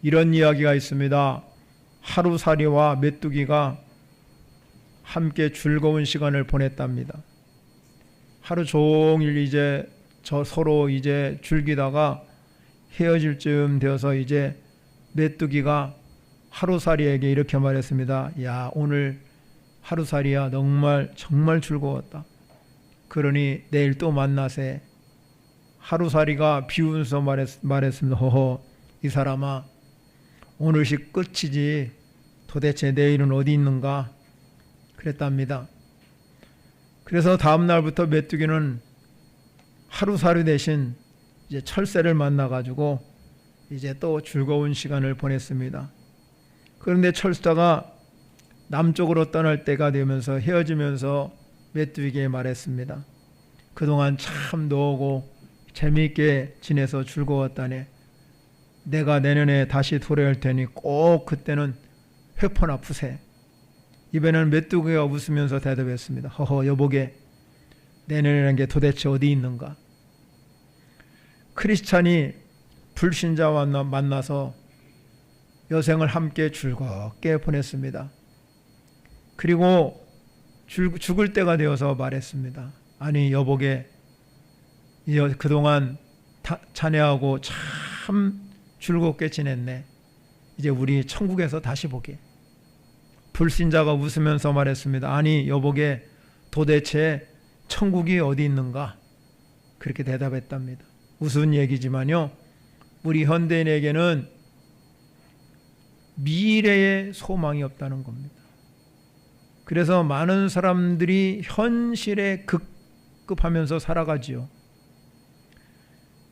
이런 이야기가 있습니다. 하루살이와 메뚜기가 함께 즐거운 시간을 보냈답니다. 하루 종일 이제 서로 이제 즐기다가 헤어질 쯤 되어서 이제 메뚜기가 하루살이에게 이렇게 말했습니다. 야, 오늘 하루살이야, 정말 즐거웠다. 그러니 내일 또 만나세. 하루살이가 비웃으면서 말했습니다. 허허, 이 사람아, 오늘이 끝이지 도대체 내일은 어디 있는가? 그랬답니다. 그래서 다음 날부터 메뚜기는 하루살이 대신 이제 철새를 만나가지고 이제 또 즐거운 시간을 보냈습니다. 그런데 철새가 남쪽으로 떠날 때가 되면서 헤어지면서 메뚜기에게 말했습니다. 그동안 참 너하고 재미있게 지내서 즐거웠다네. 내가 내년에 다시 돌아올 테니 꼭 그때는 회포나 푸세. 이번에는 메뚜기가 웃으면서 대답했습니다. 허허, 여보게, 내년이라는 게 도대체 어디 있는가? 크리스찬이 불신자와 만나서 여생을 함께 즐겁게 보냈습니다. 그리고 죽을 때가 되어서 말했습니다. 아니, 여보게, 그동안 자네하고 참 즐겁게 지냈네. 이제 우리 천국에서 다시 보게. 불신자가 웃으면서 말했습니다. 아니, 여보게, 도대체 천국이 어디 있는가? 그렇게 대답했답니다. 우스운 얘기지만요, 우리 현대인에게는 미래의 소망이 없다는 겁니다. 그래서 많은 사람들이 현실에 급급하면서 살아가지요.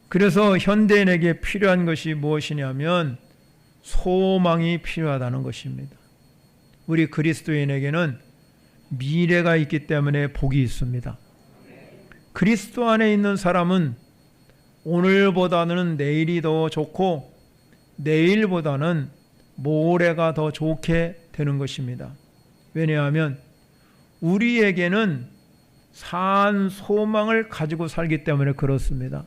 그래서 현대인에게 필요한 것이 무엇이냐면 소망이 필요하다는 것입니다. 우리 그리스도인에게는 미래가 있기 때문에 복이 있습니다. 그리스도 안에 있는 사람은 오늘보다는 내일이 더 좋고 내일보다는 모레가 더 좋게 되는 것입니다. 왜냐하면 우리에게는 산 소망을 가지고 살기 때문에 그렇습니다.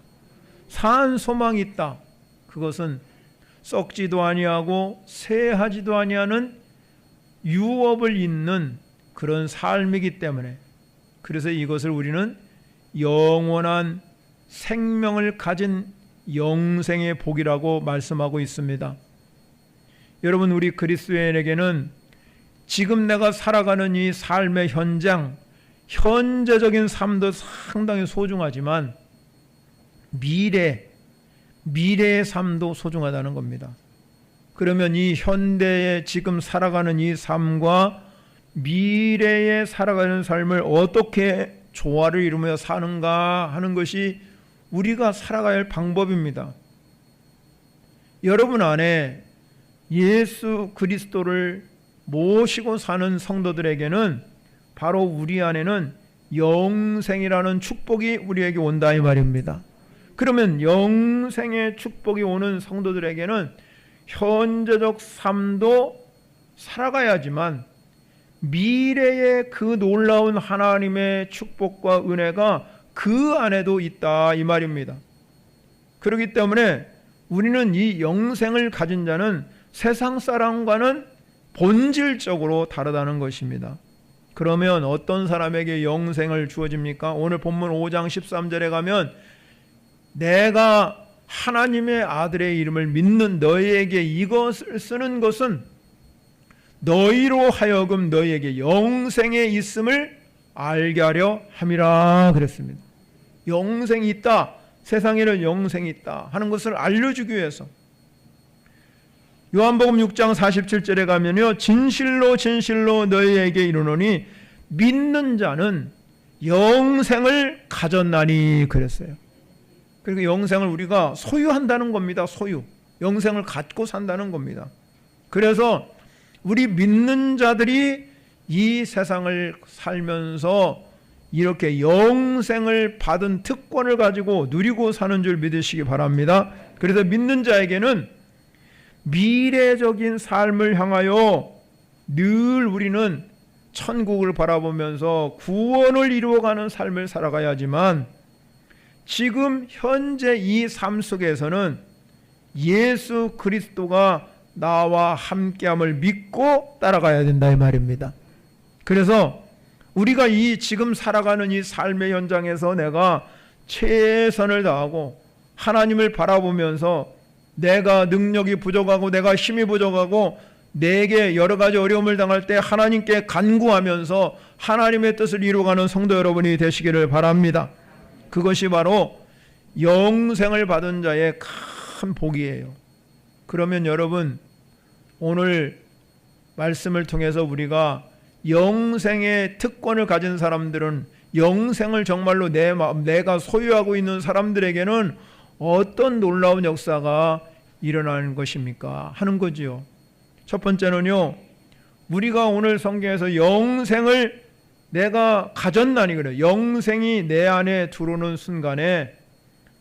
산 소망이 있다. 그것은 썩지도 아니하고 쇠하지도 아니하는 유업을 잇는 그런 삶이기 때문에, 그래서 이것을 우리는 영원한 생명을 가진 영생의 복이라고 말씀하고 있습니다. 여러분, 우리 그리스도인에게는 지금 내가 살아가는 이 삶의 현장, 현재적인 삶도 상당히 소중하지만 미래의 삶도 소중하다는 겁니다. 그러면 이 현대에 지금 살아가는 이 삶과 미래에 살아가는 삶을 어떻게 조화를 이루며 사는가 하는 것이 우리가 살아가야 할 방법입니다. 여러분 안에 예수 그리스도를 모시고 사는 성도들에게는 바로 우리 안에는 영생이라는 축복이 우리에게 온다 이 말입니다. 그러면 영생의 축복이 오는 성도들에게는 현재적 삶도 살아가야지만 미래의 그 놀라운 하나님의 축복과 은혜가 그 안에도 있다 이 말입니다. 그렇기 때문에 우리는 이 영생을 가진 자는 세상 사람과는 본질적으로 다르다는 것입니다. 그러면 어떤 사람에게 영생을 주어집니까? 오늘 본문 5장 13절에 가면 내가 하나님의 아들의 이름을 믿는 너희에게 이것을 쓰는 것은 너희로 하여금 너희에게 영생에 있음을 알게 하려 함이라 그랬습니다. 영생이 있다, 세상에는 영생이 있다 하는 것을 알려주기 위해서. 요한복음 6장 47절에 가면요, 진실로 진실로 너희에게 이르노니 믿는 자는 영생을 가졌나니 그랬어요. 그리고 영생을 우리가 소유한다는 겁니다. 소유. 영생을 갖고 산다는 겁니다. 그래서 우리 믿는 자들이 이 세상을 살면서 이렇게 영생을 받은 특권을 가지고 누리고 사는 줄 믿으시기 바랍니다. 그래서 믿는 자에게는 미래적인 삶을 향하여 늘 우리는 천국을 바라보면서 구원을 이루어가는 삶을 살아가야지만 지금 현재 이 삶 속에서는 예수 그리스도가 나와 함께함을 믿고 따라가야 된다 이 말입니다. 그래서 우리가 이 지금 살아가는 이 삶의 현장에서 내가 최선을 다하고 하나님을 바라보면서 내가 능력이 부족하고 내가 힘이 부족하고 내게 여러 가지 어려움을 당할 때 하나님께 간구하면서 하나님의 뜻을 이루어가는 성도 여러분이 되시기를 바랍니다. 그것이 바로 영생을 받은 자의 큰 복이에요. 그러면 여러분, 오늘 말씀을 통해서 우리가 영생의 특권을 가진 사람들은, 영생을 정말로 내가 소유하고 있는 사람들에게는 어떤 놀라운 역사가 일어나는 것입니까? 하는 거지요. 첫 번째는요, 우리가 오늘 성경에서 영생을 내가 가졌나니 그래요. 영생이 내 안에 들어오는 순간에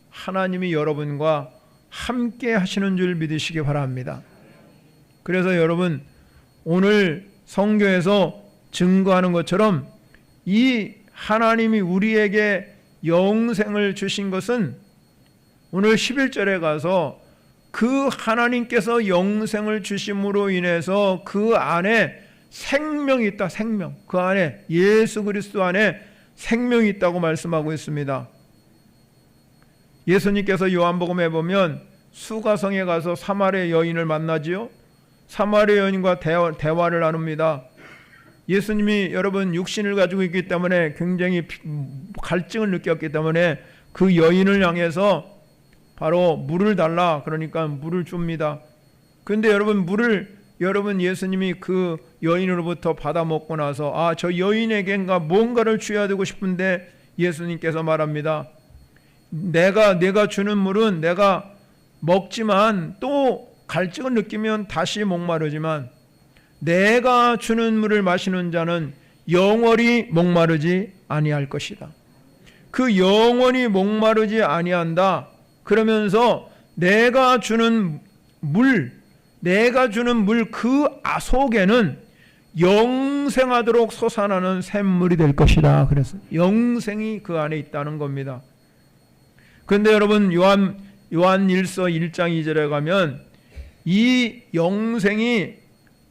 하나님이 여러분과 함께 하시는 줄 믿으시기 바랍니다. 그래서 여러분, 오늘 성경에서 증거하는 것처럼 이 하나님이 우리에게 영생을 주신 것은 오늘 11절에 가서 그 하나님께서 영생을 주심으로 인해서 그 안에 생명이 있다. 생명. 그 안에 예수 그리스도 안에 생명이 있다고 말씀하고 있습니다. 예수님께서 요한복음에 보면 수가성에 가서 사마리아 여인을 만나지요. 사마리아 여인과 대화를 나눕니다. 예수님이 여러분 육신을 가지고 있기 때문에 굉장히 갈증을 느꼈기 때문에 그 여인을 향해서 바로 물을 달라 그러니까 물을 줍니다. 그런데 여러분 예수님이 그 여인으로부터 받아 먹고 나서 저 여인에겐가 뭔가를 줘야 되고 싶은데 예수님께서 말합니다. 내가 주는 물은 내가 먹지만 또 갈증을 느끼면 다시 목마르지만 내가 주는 물을 마시는 자는 영원히 목마르지 아니할 것이다. 그 영원히 목마르지 아니한다. 그러면서 내가 주는 물 그 속에는 영생하도록 솟아나는 샘물이 될 것이다. 그래서 영생이 그 안에 있다는 겁니다. 그런데 여러분 요한일서 1장 2절에 가면 이 영생이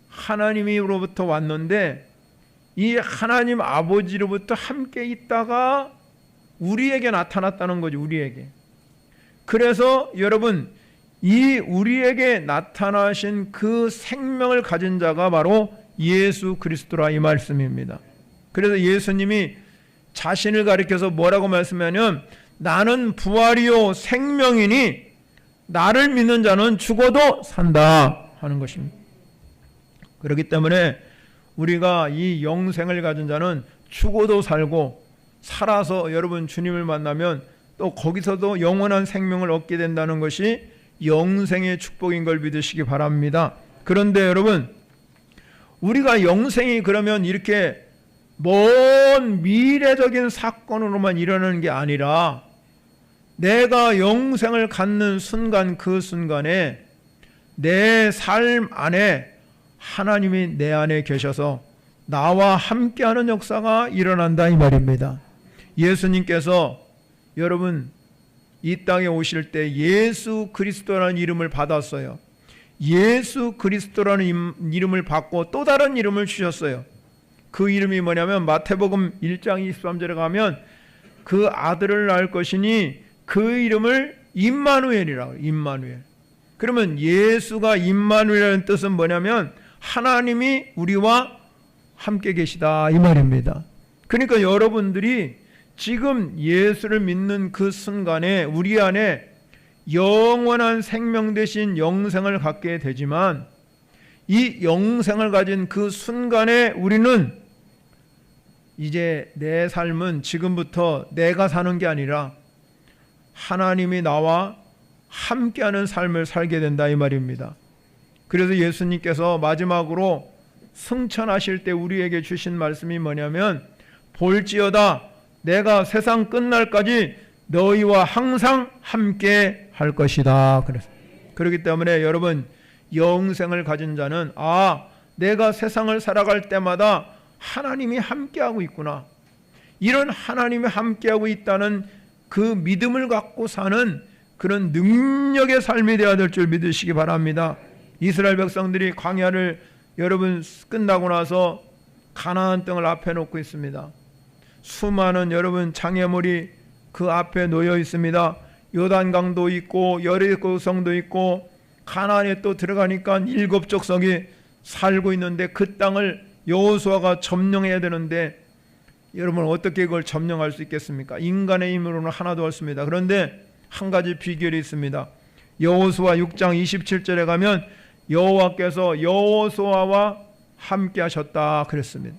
하나님으로부터 왔는데 이 하나님 아버지로부터 함께 있다가 우리에게 나타났다는 거죠. 우리에게. 그래서 여러분 이 우리에게 나타나신 그 생명을 가진 자가 바로 예수 그리스도라 이 말씀입니다. 그래서 예수님이 자신을 가리켜서 뭐라고 말씀하냐면 나는 부활이요 생명이니 나를 믿는 자는 죽어도 산다 하는 것입니다. 그렇기 때문에 우리가 이 영생을 가진 자는 죽어도 살고 살아서 여러분 주님을 만나면 또 거기서도 영원한 생명을 얻게 된다는 것이 영생의 축복인 걸 믿으시기 바랍니다. 그런데 여러분 우리가 영생이 그러면 이렇게 먼 미래적인 사건으로만 일어나는 게 아니라 내가 영생을 갖는 순간 그 순간에 내 삶 안에 하나님이 내 안에 계셔서 나와 함께하는 역사가 일어난다 이 말입니다. 예수님께서 여러분 이 땅에 오실 때 예수 그리스도라는 이름을 받았어요. 예수 그리스도라는 이름을 받고 또 다른 이름을 주셨어요. 그 이름이 뭐냐면 마태복음 1장 23절에 가면 그 아들을 낳을 것이니 그 이름을 임마누엘이라고 해요. 임마누엘. 그러면 예수가 임마누엘이라는 뜻은 뭐냐면 하나님이 우리와 함께 계시다 이 말입니다. 그러니까 여러분들이 지금 예수를 믿는 그 순간에 우리 안에 영원한 생명 대신 영생을 갖게 되지만 이 영생을 가진 그 순간에 우리는 이제 내 삶은 지금부터 내가 사는 게 아니라 하나님이 나와 함께하는 삶을 살게 된다 이 말입니다. 그래서 예수님께서 마지막으로 승천하실 때 우리에게 주신 말씀이 뭐냐면 볼지어다 내가 세상 끝날까지 너희와 항상 함께 할 것이다. 그렇기 때문에 여러분 영생을 가진 자는 내가 세상을 살아갈 때마다 하나님이 함께하고 있구나. 이런 하나님이 함께하고 있다는 그 믿음을 갖고 사는 그런 능력의 삶이 되어야 될 줄 믿으시기 바랍니다. 이스라엘 백성들이 광야를 여러분 끝나고 나서 가나안 땅을 앞에 놓고 있습니다. 수많은 여러분 장애물이 그 앞에 놓여 있습니다. 요단강도 있고 여리고 성도 있고 가나안에 또 들어가니까 7 족속이 살고 있는데 그 땅을 여호수아가 점령해야 되는데 여러분 어떻게 그걸 점령할 수 있겠습니까? 인간의 힘으로는 하나도 없습니다. 그런데 한 가지 비결이 있습니다. 여호수아 6장 27절에 가면 여호와께서 여호수아와 함께 하셨다 그랬습니다.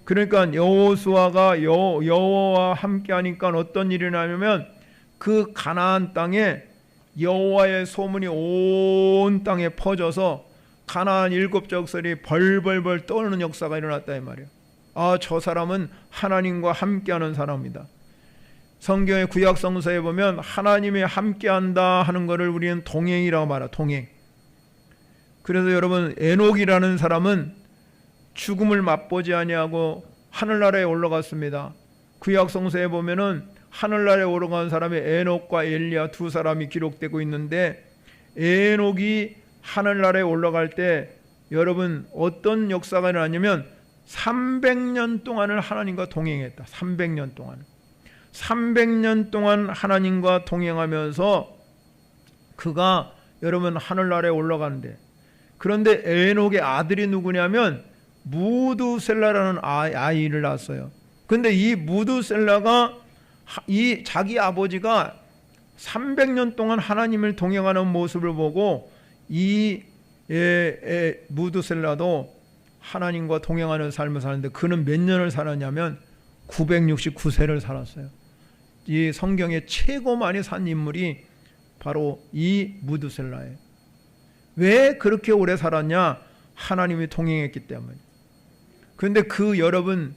그러니까 여호수아가 여호와와 함께 하니까 어떤 일이 나냐면 그 가나안 땅에 여호와의 소문이 온 땅에 퍼져서 가나안 7 족속이 벌벌벌 떠오르는 역사가 일어났다 이 말이에요. 아, 저 사람은 하나님과 함께하는 사람이다. 성경의 구약 성서에 보면 하나님이 함께한다 하는 것을 우리는 동행이라고 말해요. 동행. 그래서 여러분 에녹이라는 사람은 죽음을 맛보지 아니하고 하늘나라에 올라갔습니다. 구약 성서에 보면은 하늘나라에 올라간 사람이 에녹과 엘리야 2 사람이 기록되고 있는데 에녹이 하늘나라에 올라갈 때 여러분 어떤 역사가 일어났냐면 300년 동안을 하나님과 동행했다. 300년 동안. 300년 동안 하나님과 동행하면서 그가 여러분 하늘나라에 올라가는데 그런데 에녹의 아들이 누구냐면 무두셀라라는 아이를 낳았어요. 근데 이 무두셀라가 이 자기 아버지가 300년 동안 하나님을 동행하는 모습을 보고 이 무두셀라도 하나님과 동행하는 삶을 사는데 그는 몇 년을 살았냐면 969세를 살았어요. 이 성경에 최고 많이 산 인물이 바로 이 무두셀라예요. 왜 그렇게 오래 살았냐? 하나님이 동행했기 때문에. 그런데 여러분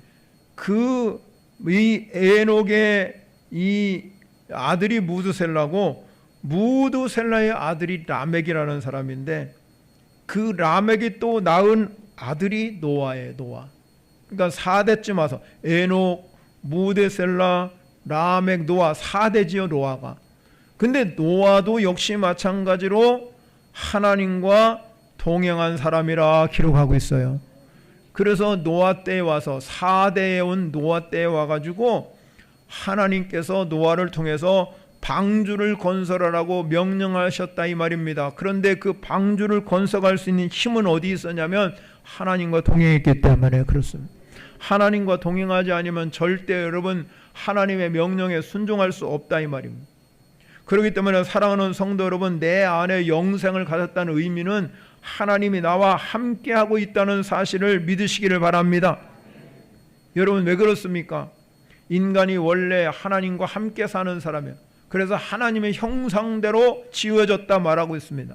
이 에녹의 이 아들이 무두셀라고 무두셀라의 아들이 라멕이라는 사람인데 그 라멕이 또 낳은 아들이 노아예요. 노아. 그러니까 4대쯤 와서 에녹, 무두셀라, 라멕, 노아 4대지요. 노아가. 근데 노아도 역시 마찬가지로 하나님과 동행한 사람이라 기록하고 있어요. 그래서 노아 때에 와서 4대에 온 노아 때에 와가지고 하나님께서 노아를 통해서 방주를 건설하라고 명령하셨다 이 말입니다. 그런데 그 방주를 건설할 수 있는 힘은 어디 있었냐면 하나님과 동행했기 때문에 그렇습니다. 하나님과 동행하지 않으면 절대 여러분 하나님의 명령에 순종할 수 없다 이 말입니다. 그렇기 때문에 사랑하는 성도 여러분, 내 안에 영생을 가졌다는 의미는 하나님이 나와 함께하고 있다는 사실을 믿으시기를 바랍니다. 여러분 왜 그렇습니까? 인간이 원래 하나님과 함께 사는 사람이에요. 그래서 하나님의 형상대로 지어졌다 말하고 있습니다.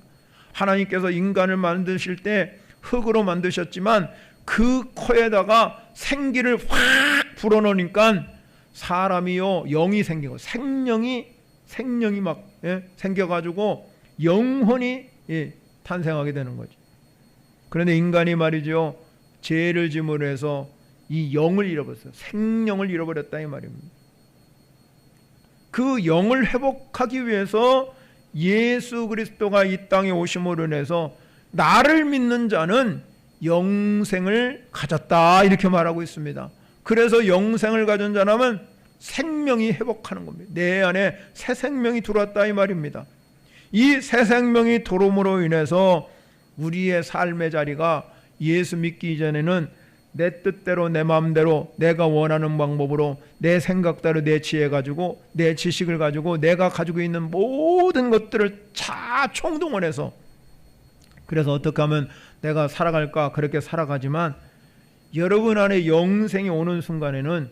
하나님께서 인간을 만드실 때 흙으로 만드셨지만 그 코에다가 생기를 확 불어넣으니까 사람이요 영이 생기고 생명이 막 생겨가지고 영혼이 탄생하게 되는 거죠. 그런데 인간이 말이죠 죄를 짐으로 해서 이 영을 잃어버렸어요. 생명을 잃어버렸다 이 말입니다. 그 영을 회복하기 위해서 예수 그리스도가 이 땅에 오심으로 인해서 나를 믿는 자는 영생을 가졌다 이렇게 말하고 있습니다. 그래서 영생을 가진 자라면 생명이 회복하는 겁니다. 내 안에 새 생명이 들어왔다 이 말입니다. 이 새 생명이 들어옴으로 인해서 우리의 삶의 자리가 예수 믿기 이전에는 내 뜻대로 내 마음대로 내가 원하는 방법으로 내 생각대로 내 지혜 가지고 내 지식을 가지고 내가 가지고 있는 모든 것들을 다 총동원해서 그래서 어떻게 하면 내가 살아갈까 그렇게 살아가지만 여러분 안에 영생이 오는 순간에는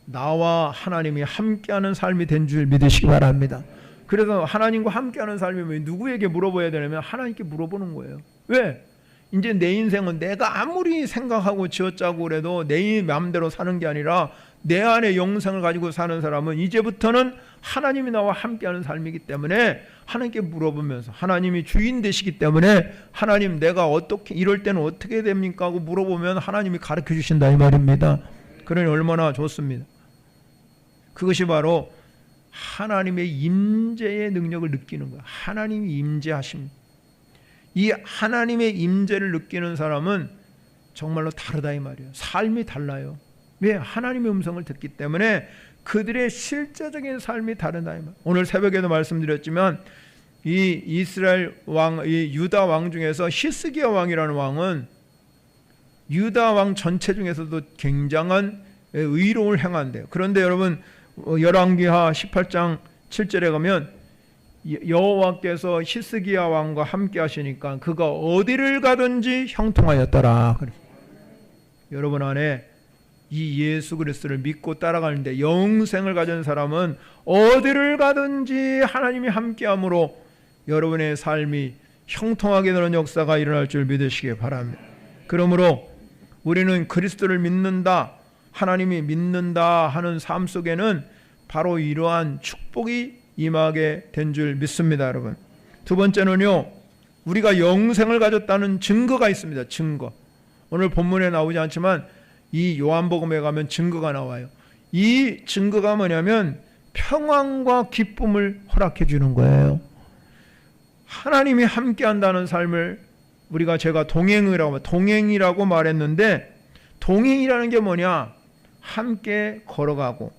나와 하나님이 함께하는 삶이 된 줄 믿으시기 바랍니다. 그래서 하나님과 함께하는 삶이면 누구에게 물어봐야 되냐면 하나님께 물어보는 거예요. 왜? 이제 내 인생은 내가 아무리 생각하고 지어짜고 그래도 내 마음대로 사는 게 아니라 내 안에 영생을 가지고 사는 사람은 이제부터는 하나님이 나와 함께하는 삶이기 때문에 하나님께 물어보면서 하나님이 주인 되시기 때문에 하나님 내가 어떻게 이럴 때는 어떻게 됩니까 하고 물어보면 하나님이 가르쳐 주신다 이 말입니다. 그러니 얼마나 좋습니다. 그것이 바로 하나님의 임재의 능력을 느끼는 거예요. 하나님이 임재하심. 이 하나님의 임재를 느끼는 사람은 정말로 다르다 이 말이에요. 삶이 달라요. 왜? 하나님의 음성을 듣기 때문에 그들의 실제적인 삶이 다르다 이 말이에요. 오늘 새벽에도 말씀드렸지만 이 이스라엘 왕, 이 유다 왕 중에서 히스기야 왕이라는 왕은 유다 왕 전체 중에서도 굉장한 의로움을 행한대요. 그런데 여러분 열왕기하 18장 7절에 가면 여호와께서 히스기야 왕과 함께 하시니까 그가 어디를 가든지 형통하였더라. 여러분 안에 이 예수 그리스도를 믿고 따라가는데 영생을 가진 사람은 어디를 가든지 하나님이 함께함으로 여러분의 삶이 형통하게 되는 역사가 일어날 줄 믿으시기 바랍니다. 그러므로 우리는 그리스도를 믿는다, 하나님이 믿는다 하는 삶 속에는 바로 이러한 축복이 임하게 된 줄 믿습니다. 여러분, 두 번째는요, 우리가 영생을 가졌다는 증거가 있습니다. 증거. 오늘 본문에 나오지 않지만 이 요한복음에 가면 증거가 나와요. 이 증거가 뭐냐면 평안과 기쁨을 허락해 주는 거예요. 하나님이 함께 한다는 삶을 제가 동행이라고 말했는데, 동행이라는 게 뭐냐? 함께 걸어가고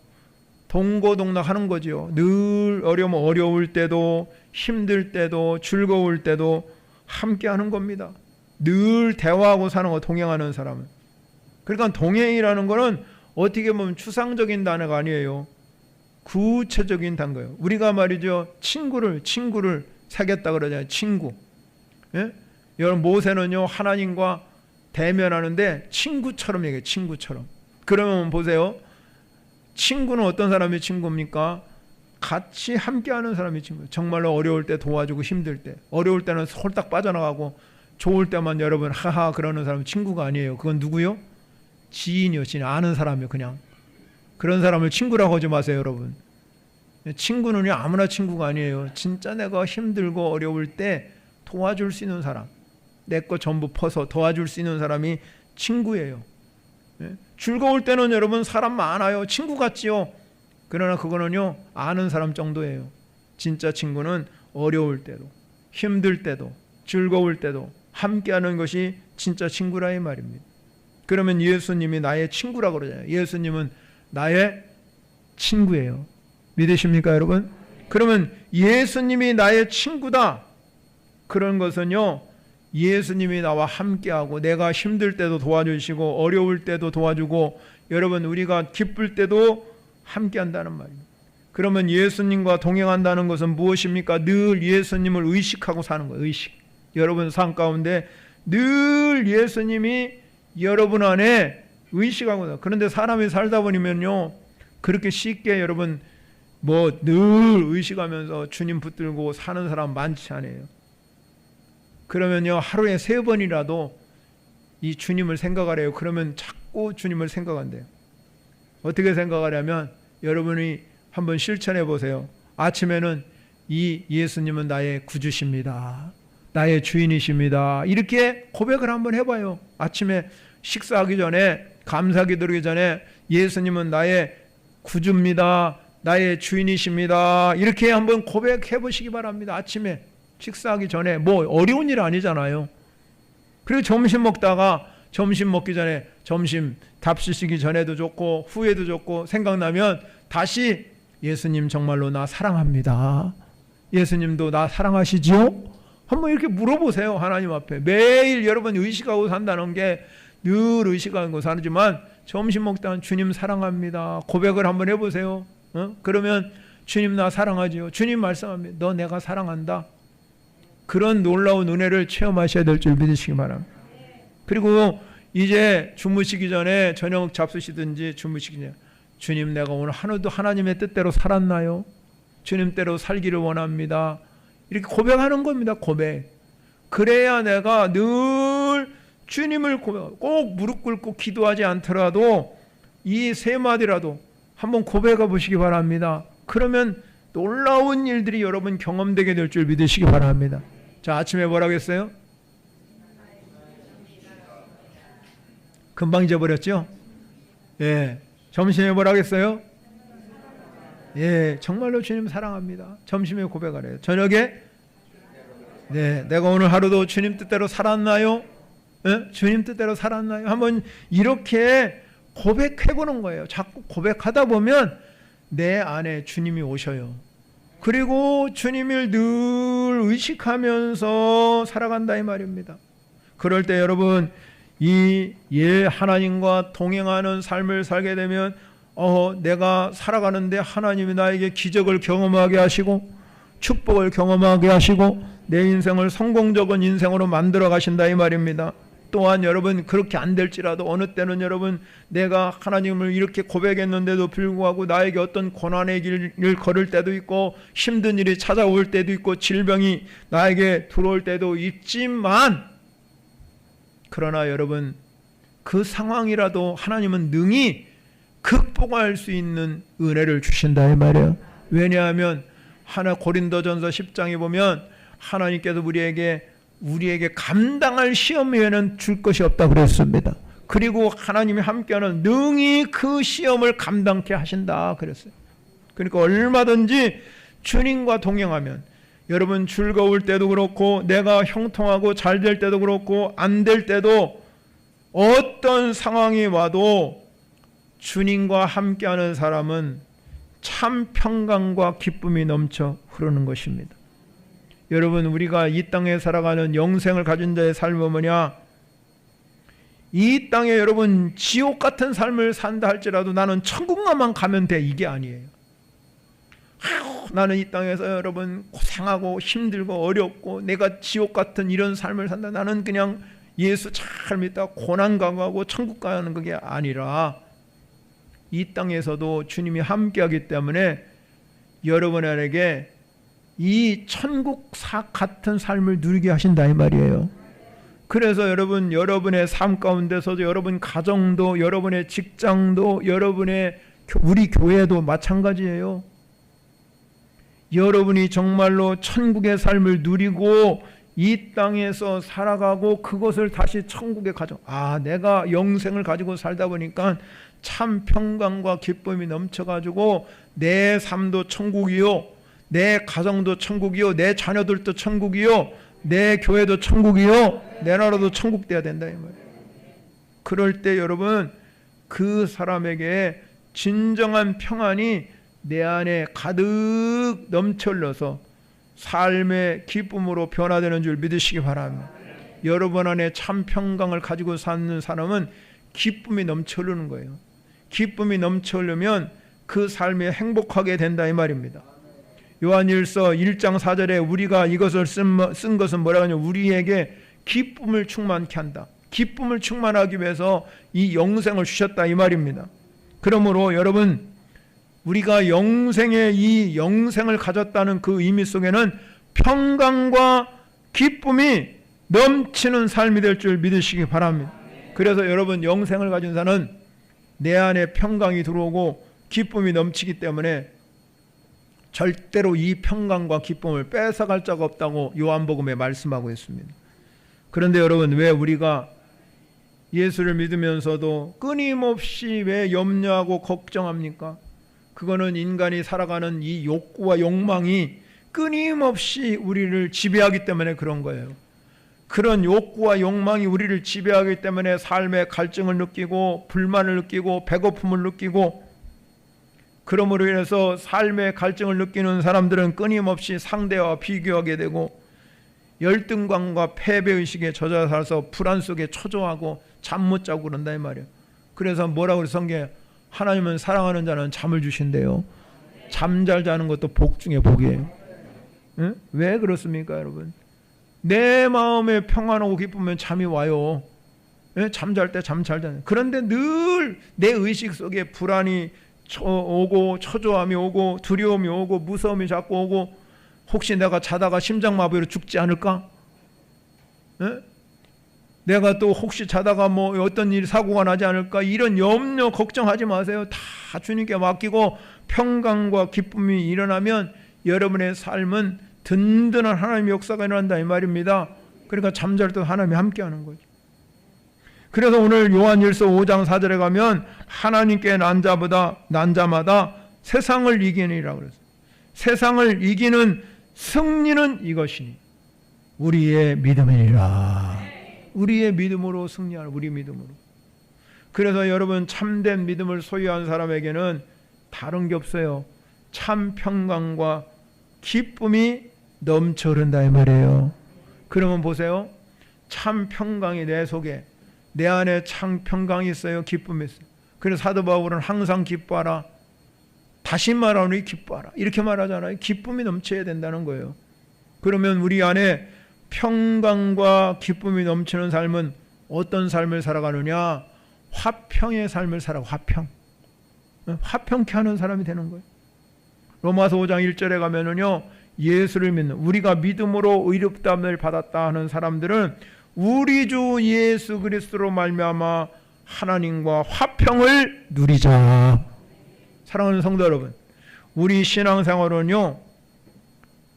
동고동락 하는 거죠. 늘 어려울 때도 힘들 때도 즐거울 때도 함께 하는 겁니다. 늘 대화하고 사는 거, 동행하는 사람은. 그러니까 동행이라는 거는 어떻게 보면 추상적인 단어가 아니에요. 구체적인 단어예요. 우리가 말이죠, 친구를 사귀었다 그러잖아요. 친구. 예? 여러분, 모세는요 하나님과 대면하는데 친구처럼 얘기해요. 친구처럼. 그러면 보세요, 친구는 어떤 사람이 친구입니까? 같이 함께하는 사람이 친구예요. 정말로 어려울 때 도와주고, 힘들 때, 어려울 때는 홀딱 빠져나가고, 좋을 때만 여러분 하하 그러는 사람은 친구가 아니에요. 그건 누구요? 지인이요. 지인. 아는 사람이요. 그냥 그런 사람을 친구라고 하지 마세요, 여러분. 친구는요 아무나 친구가 아니에요. 진짜 내가 힘들고 어려울 때 도와줄 수 있는 사람, 내 거 전부 퍼서 도와줄 수 있는 사람이 친구예요. 즐거울 때는 여러분 사람 많아요. 친구 같지요. 그러나 그거는요 아는 사람 정도예요. 진짜 친구는 어려울 때도, 힘들 때도, 즐거울 때도 함께하는 것이 진짜 친구라 이 말입니다. 그러면 예수님이 나의 친구라고 그러잖아요. 예수님은 나의 친구예요. 믿으십니까, 여러분? 그러면 예수님이 나의 친구다. 그런 것은요, 예수님이 나와 함께하고 내가 힘들 때도 도와주시고 어려울 때도 도와주고, 여러분 우리가 기쁠 때도 함께한다는 말입니다. 그러면 예수님과 동행한다는 것은 무엇입니까? 늘 예수님을 의식하고 사는 거예요. 의식. 여러분 삶 가운데 늘 예수님이 여러분 안에 의식하고 사. 그런데 사람이 살다 보면요 그렇게 쉽게 여러분 늘 의식하면서 주님 붙들고 사는 사람 많지 않아요. 그러면요 하루에 3번이라도 이 주님을 생각하래요. 그러면 자꾸 주님을 생각한대요. 어떻게 생각하냐면 여러분이 한번 실천해 보세요. 아침에는 이 예수님은 나의 구주십니다, 나의 주인이십니다, 이렇게 고백을 한번 해봐요. 아침에 식사하기 전에, 감사기 드리기 전에 예수님은 나의 구주입니다, 나의 주인이십니다, 이렇게 한번 고백해 보시기 바랍니다. 아침에 식사하기 전에. 어려운 일 아니잖아요. 그리고 점심 먹기 전에, 점심 답시시기 전에도 좋고 후에도 좋고, 생각나면 다시 예수님 정말로 나 사랑합니다, 예수님도 나 사랑하시지요? 한번 이렇게 물어보세요. 하나님 앞에. 매일 여러분 의식하고 산다는 게 늘 의식하는 거 사지만, 점심 먹다가 주님 사랑합니다 고백을 한번 해보세요. 그러면 주님 나 사랑하지요? 주님 말씀합니다. 너 내가 사랑한다. 그런 놀라운 은혜를 체험하셔야 될 줄 믿으시기 바랍니다. 그리고 이제 주무시기 전에, 저녁 잡수시든지 주무시기 전에, 주님 내가 오늘 하루도 하나님의 뜻대로 살았나요? 주님대로 살기를 원합니다. 이렇게 고백하는 겁니다. 고백. 그래야 내가 늘 주님을 꼭 무릎 꿇고 기도하지 않더라도 이 3마디라도 한번 고백해 보시기 바랍니다. 그러면 놀라운 일들이 여러분 경험되게 될 줄 믿으시기 바랍니다. 자, 아침에 뭐라고 했어요? 금방 잊어버렸죠? 예. 점심에 뭐라고 했어요? 예, 정말로 주님 사랑합니다. 점심에 고백하래요. 저녁에 네, 내가 오늘 하루도 주님 뜻대로 살았나요? 예? 주님 뜻대로 살았나요? 한번 이렇게 고백해보는 거예요. 자꾸 고백하다 보면 내 안에 주님이 오셔요. 그리고 주님을 늘 의식하면서 살아간다 이 말입니다. 그럴 때 여러분 이 하나님과 동행하는 삶을 살게 되면 내가 살아가는데 하나님이 나에게 기적을 경험하게 하시고 축복을 경험하게 하시고 내 인생을 성공적인 인생으로 만들어 가신다 이 말입니다. 또한 여러분 그렇게 안 될지라도 어느 때는 여러분 내가 하나님을 이렇게 고백했는데도 불구하고 나에게 어떤 고난의 길을 걸을 때도 있고 힘든 일이 찾아올 때도 있고 질병이 나에게 들어올 때도 있지만 그러나 여러분 그 상황이라도 하나님은 능히 극복할 수 있는 은혜를 주신다 이 말이에요. 왜냐하면 고린도전서 10장에 보면 하나님께서 우리에게 감당할 시험 외에는 줄 것이 없다 그랬습니다. 그리고 하나님이 함께하는 능히 그 시험을 감당케 하신다 그랬어요. 그러니까 얼마든지 주님과 동행하면 여러분 즐거울 때도 그렇고 내가 형통하고 잘 될 때도 그렇고 안 될 때도 어떤 상황이 와도 주님과 함께하는 사람은 참 평강과 기쁨이 넘쳐 흐르는 것입니다. 여러분 우리가 이 땅에 살아가는 영생을 가진 자의 삶은 뭐냐? 이 땅에 여러분 지옥 같은 삶을 산다 할지라도 나는 천국만 가면 돼 이게 아니에요. 나는 이 땅에서 여러분 고생하고 힘들고 어렵고 내가 지옥 같은 이런 삶을 산다. 나는 그냥 예수 잘 믿다 고난 강구하고 천국 가는 그게 아니라 이 땅에서도 주님이 함께하기 때문에 여러분에게 이 천국 같은 삶을 누리게 하신다 이 말이에요. 그래서 여러분의 삶 가운데서도 여러분 가정도 여러분의 직장도 여러분의 우리 교회도 마찬가지예요. 여러분이 정말로 천국의 삶을 누리고 이 땅에서 살아가고 그것을 다시 천국에 내가 영생을 가지고 살다 보니까 참 평강과 기쁨이 넘쳐가지고 내 삶도 천국이요 내 가정도 천국이요 내 자녀들도 천국이요 내 교회도 천국이요 내 나라도 천국 돼야 된다 이 말이에요. 그럴 때 여러분 그 사람에게 진정한 평안이 내 안에 가득 넘쳐 흘러서 삶의 기쁨으로 변화되는 줄 믿으시기 바랍니다. 여러분 안에 참 평강을 가지고 사는 사람은 기쁨이 넘쳐 흐르는 거예요. 기쁨이 넘쳐 흐르면 그 삶이 행복하게 된다 이 말입니다. 요한일서 1장 4절에 우리가 이것을 쓴 것은 뭐라고 하냐면 우리에게 기쁨을 충만케 한다. 기쁨을 충만하기 위해서 이 영생을 주셨다 이 말입니다. 그러므로 여러분 우리가 이 영생을 가졌다는 그 의미 속에는 평강과 기쁨이 넘치는 삶이 될 줄 믿으시기 바랍니다. 그래서 여러분 영생을 가진 자는 내 안에 평강이 들어오고 기쁨이 넘치기 때문에 절대로 이 평강과 기쁨을 뺏어갈 자가 없다고 요한복음에 말씀하고 있습니다. 그런데 여러분 왜 우리가 예수를 믿으면서도 끊임없이 왜 염려하고 걱정합니까? 그거는 인간이 살아가는 이 욕구와 욕망이 끊임없이 우리를 지배하기 때문에 그런 거예요. 그런 욕구와 욕망이 우리를 지배하기 때문에 삶의 갈증을 느끼고 불만을 느끼고 배고픔을 느끼고 그러므로 인해서 삶의 갈증을 느끼는 사람들은 끊임없이 상대와 비교하게 되고 열등감과 패배의식에 젖어 살아서 불안 속에 초조하고 잠 못 자고 그런다 이 말이에요. 그래서 뭐라고 그래서 성경에 하나님은 사랑하는 자는 잠을 주신대요. 잠 잘 자는 것도 복 중에 복이에요. 응? 왜 그렇습니까 여러분? 내 마음에 평안하고 기쁘면 잠이 와요. 잠잘 때 잠 잘 자는. 그런데 늘 내 의식 속에 불안이 오고 초조함이 오고 두려움이 오고 무서움이 자꾸 오고 혹시 내가 자다가 심장마비로 죽지 않을까? 내가 또 혹시 자다가 뭐 어떤 일 사고가 나지 않을까? 이런 염려 걱정하지 마세요. 다 주님께 맡기고 평강과 기쁨이 일어나면 여러분의 삶은 든든한 하나님의 역사가 일어난다 이 말입니다. 그러니까 잠잘 때 하나님이 함께하는 거죠. 그래서 오늘 요한일서 5장 4절에 가면 하나님께 난 자마다 세상을 이기니라 그랬어요. 세상을 이기는 승리는 이것이니 우리의 믿음이니라. 우리의 믿음으로 승리하는, 우리 믿음으로. 그래서 여러분, 참된 믿음을 소유한 사람에게는 다른 게 없어요. 참 평강과 기쁨이 넘쳐 흐른다 이 말이에요. 그러면 보세요. 참 평강이 내 속에, 내 안에 참 평강이 있어요. 기쁨이 있어요. 그래서 사도 바울은 항상 기뻐하라, 다시 말하노니 기뻐하라, 이렇게 말하잖아요. 기쁨이 넘쳐야 된다는 거예요. 그러면 우리 안에 평강과 기쁨이 넘치는 삶은 어떤 삶을 살아가느냐? 화평의 삶을 살아가. 화평케 하는 사람이 되는 거예요. 로마서 5장 1절에 가면은요, 예수를 믿는, 우리가 믿음으로 의롭다함을 받았다 하는 사람들은 우리 주 예수 그리스도로 말미암아 하나님과 화평을 누리자. 사랑하는 성도 여러분, 우리 신앙생활은요,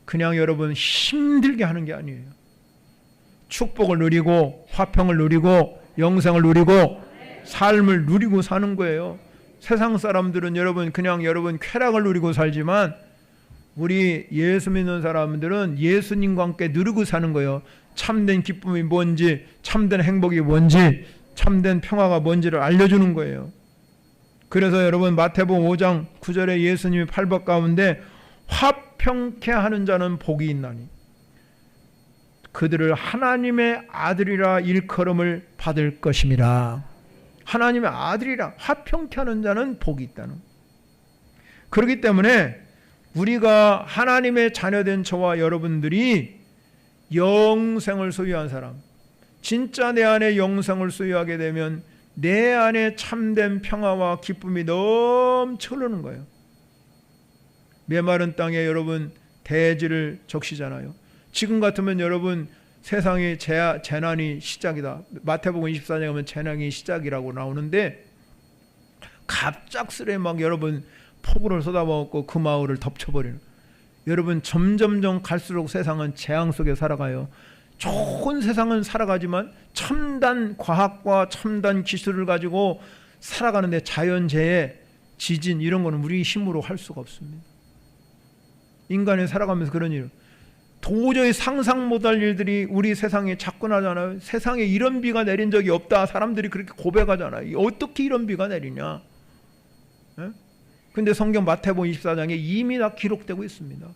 그냥 여러분 힘들게 하는 게 아니에요. 축복을 누리고 화평을 누리고 영생을 누리고 삶을 누리고 사는 거예요. 세상 사람들은 여러분 그냥 여러분 쾌락을 누리고 살지만 우리 예수 믿는 사람들은 예수님과 함께 누리고 사는 거예요. 참된 기쁨이 뭔지, 참된 행복이 뭔지, 참된 평화가 뭔지를 알려주는 거예요. 그래서 여러분 마태복음 5장 9절에 예수님이 팔복 가운데 화평케 하는 자는 복이 있나니 그들을 하나님의 아들이라 일컬음을 받을 것임이라. 하나님의 아들이라 화평케 하는 자는 복이 있다는. 그렇기 때문에 우리가 하나님의 자녀된 저와 여러분들이 영생을 소유한 사람, 진짜 내 안에 영생을 소유하게 되면 내 안에 참된 평화와 기쁨이 넘쳐 흐르는 거예요. 메마른 땅에 여러분 대지를 적시잖아요. 지금 같으면 여러분 세상에 재난이 시작이다. 마태복음 24장에 보면 재난이 시작이라고 나오는데 갑작스레 막 여러분 폭우를 쏟아부었고 그 마을을 덮쳐버리는. 여러분 점점점 갈수록 세상은 재앙 속에 살아가요. 좋은 세상은 살아가지만 첨단 과학과 첨단 기술을 가지고 살아가는데 자연재해, 지진 이런 거는 우리 힘으로 할 수가 없습니다. 인간이 살아가면서 그런 일, 도저히 상상 못할 일들이 우리 세상에 자꾸 나잖아요. 세상에 이런 비가 내린 적이 없다. 사람들이 그렇게 고백하잖아요. 어떻게 이런 비가 내리냐. 근데 성경 마태복음 24장에 이미 다 기록되고 있습니다.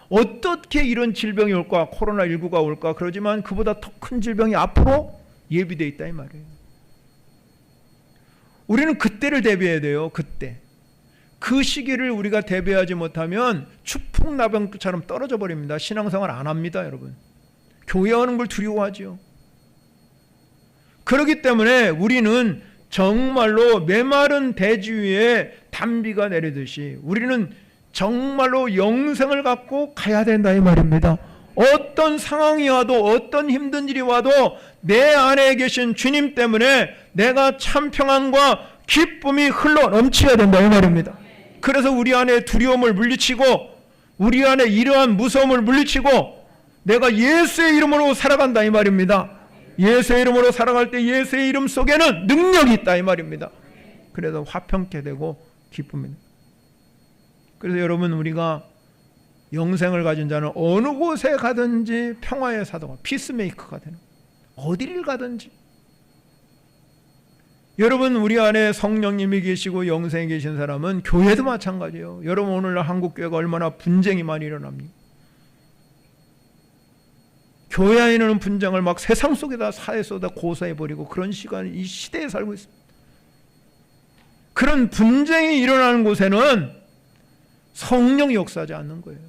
어떻게 이런 질병이 올까, 코로나19가 올까. 그러지만 그보다 더 큰 질병이 앞으로 예비되어 있다 이 말이에요. 우리는 그때를 대비해야 돼요. 그때 그 시기를 우리가 대비하지 못하면 추풍나병처럼 떨어져 버립니다. 신앙생활 안 합니다. 여러분 교회 오는 걸 두려워하죠. 그렇기 때문에 우리는 정말로 메마른 대지 위에 단비가 내리듯이 우리는 정말로 영생을 갖고 가야 된다 이 말입니다. 어떤 상황이 와도 어떤 힘든 일이 와도 내 안에 계신 주님 때문에 내가 참 평안과 기쁨이 흘러 넘쳐야 된다 이 말입니다. 그래서 우리 안에 두려움을 물리치고 우리 안에 이러한 무서움을 물리치고 내가 예수의 이름으로 살아간다 이 말입니다. 예수의 이름으로 살아갈 때 예수의 이름 속에는 능력이 있다 이 말입니다. 그래서 화평케 되고 기쁨입니다. 그래서 여러분 우리가 영생을 가진 자는 어느 곳에 가든지 평화의 사도가, 피스메이커가 되는, 어디를 가든지. 여러분 우리 안에 성령님이 계시고 영생이 계신 사람은 교회도 마찬가지예요. 여러분 오늘날 한국교회가 얼마나 분쟁이 많이 일어납니까? 교회 안에는 분쟁을 막 세상 속에다 사회 속에다 고사해버리고 그런 시간, 이 시대에 살고 있습니다. 그런 분쟁이 일어나는 곳에는 성령이 역사하지 않는 거예요.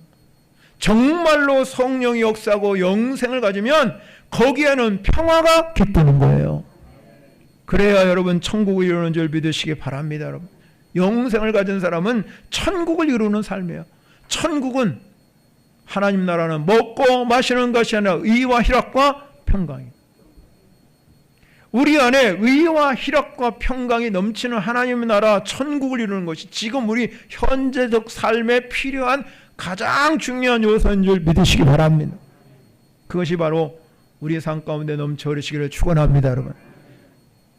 정말로 성령이 역사하고 영생을 가지면 거기에는 평화가 깃드는 거예요. 그래야 여러분 천국을 이루는 줄 믿으시기 바랍니다. 여러분 영생을 가진 사람은 천국을 이루는 삶이에요. 천국은 하나님 나라는 먹고 마시는 것이 아니라 의와 희락과 평강이에요. 우리 안에 의와 희락과 평강이 넘치는 하나님의 나라 천국을 이루는 것이 지금 우리 현재적 삶에 필요한 가장 중요한 요소인 줄 믿으시기 바랍니다. 그것이 바로 우리 삶 가운데 넘쳐 흐르시기를 축원합니다. 여러분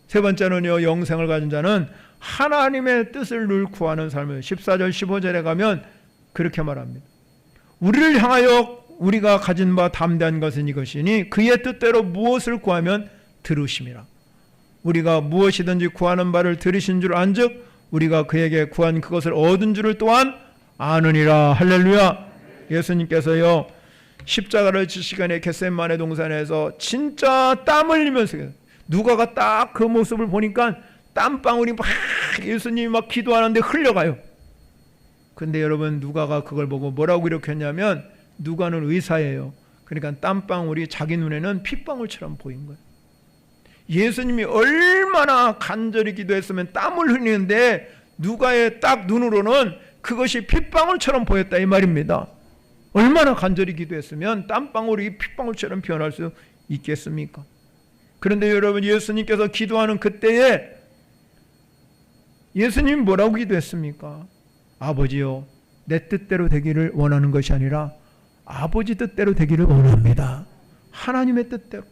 세 번째는요, 영생을 가진 자는 하나님의 뜻을 늘 구하는 삶을 14절 15절에 가면 그렇게 말합니다. 우리를 향하여 우리가 가진 바 담대한 것은 이것이니 그의 뜻대로 무엇을 구하면 들으심이라. 우리가 무엇이든지 구하는 바를 들으신 줄 안즉 우리가 그에게 구한 그것을 얻은 줄을 또한 아느니라. 할렐루야. 예수님께서요, 십자가를 지시간에 겟세마네 동산에서 진짜 땀 흘리면서, 누가가 딱 그 모습을 보니까 땀방울이 막 예수님이 막 기도하는데 흘러가요. 근데 여러분, 누가가 그걸 보고 뭐라고 이렇게 했냐면, 누가는 의사예요. 그러니까 땀방울이 자기 눈에는 핏방울처럼 보인 거예요. 예수님이 얼마나 간절히 기도했으면 땀을 흘리는데 누가의 딱 눈으로는 그것이 핏방울처럼 보였다 이 말입니다. 얼마나 간절히 기도했으면 땀방울이 핏방울처럼 변할 수 있겠습니까? 그런데 여러분, 예수님께서 기도하는 그때에 예수님이 뭐라고 기도했습니까? 아버지요, 내 뜻대로 되기를 원하는 것이 아니라 아버지 뜻대로 되기를 원합니다. 하나님의 뜻대로.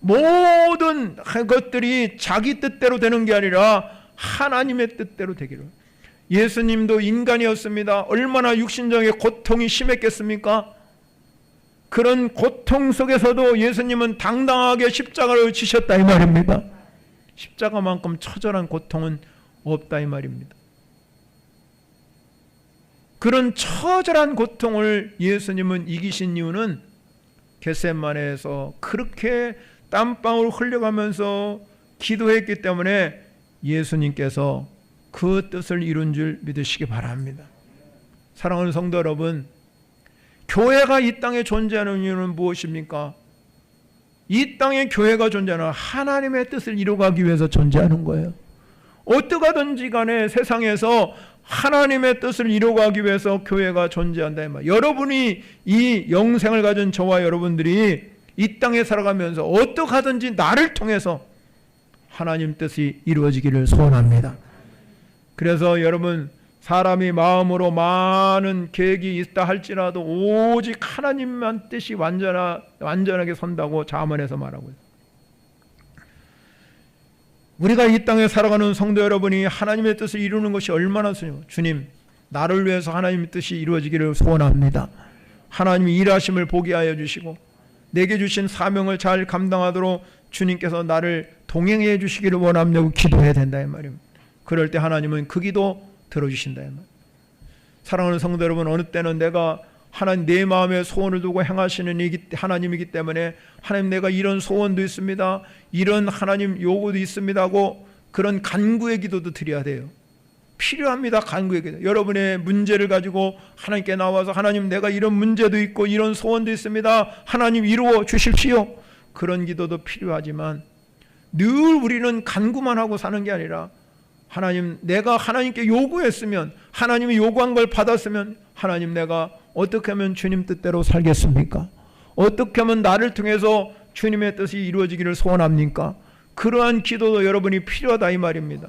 모든 것들이 자기 뜻대로 되는 게 아니라 하나님의 뜻대로 되기를. 예수님도 인간이었습니다. 얼마나 육신적인 고통이 심했겠습니까? 그런 고통 속에서도 예수님은 당당하게 십자가를 지셨다 이 말입니다. 십자가만큼 처절한 고통은 없다 이 말입니다. 그런 처절한 고통을 예수님은 이기신 이유는 겟세마네에서 그렇게 땀방울 흘려가면서 기도했기 때문에 예수님께서 그 뜻을 이룬 줄 믿으시기 바랍니다. 사랑하는 성도 여러분, 교회가 이 땅에 존재하는 이유는 무엇입니까? 이 땅에 교회가 존재하는 하나님의 뜻을 이루어가기 위해서 존재하는 거예요. 어떻게 하든지 간에 세상에서 하나님의 뜻을 이루어가기 위해서 교회가 존재한다. 여러분이 이 영생을 가진 저와 여러분들이 이 땅에 살아가면서 어떻게 하든지 나를 통해서 하나님 뜻이 이루어지기를 소원합니다. 그래서 여러분, 사람이 마음으로 많은 계획이 있다 할지라도 오직 하나님만 뜻이 완전하게 선다고 잠언에서 말하고 있어요. 우리가 이 땅에 살아가는 성도 여러분이 하나님의 뜻을 이루는 것이 얼마나 중요해요. 주님, 나를 위해서 하나님의 뜻이 이루어지기를 소원합니다. 하나님이 일하심을 보게 하여 주시고 내게 주신 사명을 잘 감당하도록 주님께서 나를 동행해 주시기를 원합냐고 기도해야 된다 이 말입니다. 그럴 때 하나님은 그 기도 들어주신다 이 말입니다. 사랑하는 성도 여러분, 어느 때는 내가 하나님 내 마음에 소원을 두고 행하시는 하나님이기 때문에 하나님 내가 이런 소원도 있습니다, 이런 하나님 요구도 있습니다 하고 그런 간구의 기도도 드려야 돼요. 필요합니다. 간구의 기도. 여러분의 문제를 가지고 하나님께 나와서 하나님 내가 이런 문제도 있고 이런 소원도 있습니다, 하나님 이루어 주십시오. 그런 기도도 필요하지만 늘 우리는 간구만 하고 사는 게 아니라 하나님, 내가 하나님께 요구했으면, 하나님이 요구한 걸 받았으면 하나님 내가 어떻게 하면 주님 뜻대로 살겠습니까? 어떻게 하면 나를 통해서 주님의 뜻이 이루어지기를 소원합니까? 그러한 기도도 여러분이 필요하다 이 말입니다.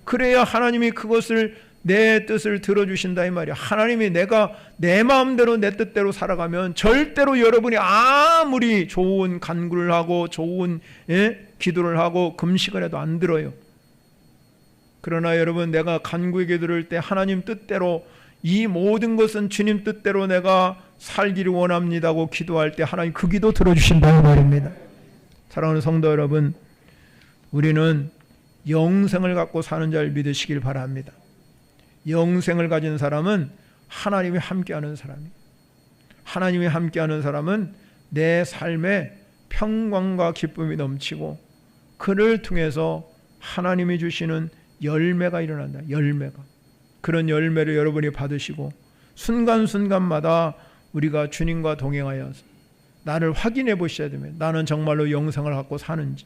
그래야 하나님이 그것을 내 뜻을 들어주신다 이 말이야. 하나님이 내가 내 마음대로 내 뜻대로 살아가면 절대로 여러분이 아무리 좋은 간구를 하고 좋은 기도를 하고 금식을 해도 안 들어요. 그러나 여러분, 내가 간구의 기도를 때 하나님 뜻대로 이 모든 것은 주님 뜻대로 내가 살기를 원합니다고 기도할 때 하나님 그 기도 들어주신다는 말입니다. 사랑하는 성도 여러분, 우리는 영생을 갖고 사는 자를 믿으시길 바랍니다. 영생을 가진 사람은 하나님이 함께하는 사람이에요. 하나님이 함께하는 사람은 내 삶에 평강과 기쁨이 넘치고 그를 통해서 하나님이 주시는 열매가 일어난다. 열매가. 그런 열매를 여러분이 받으시고 순간순간마다 우리가 주님과 동행하여서 나를 확인해 보셔야 됩니다. 나는 정말로 영생을 갖고 사는지.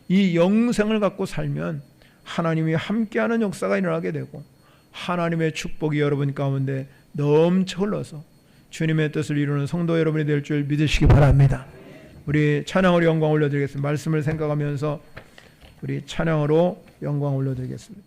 이 영생을 갖고 살면 하나님이 함께하는 역사가 일어나게 되고 하나님의 축복이 여러분 가운데 넘쳐 흘러서 주님의 뜻을 이루는 성도 여러분이 될 줄 믿으시기 바랍니다. 우리 찬양으로 영광 올려드리겠습니다. 말씀을 생각하면서 우리 찬양으로 영광 올려드리겠습니다.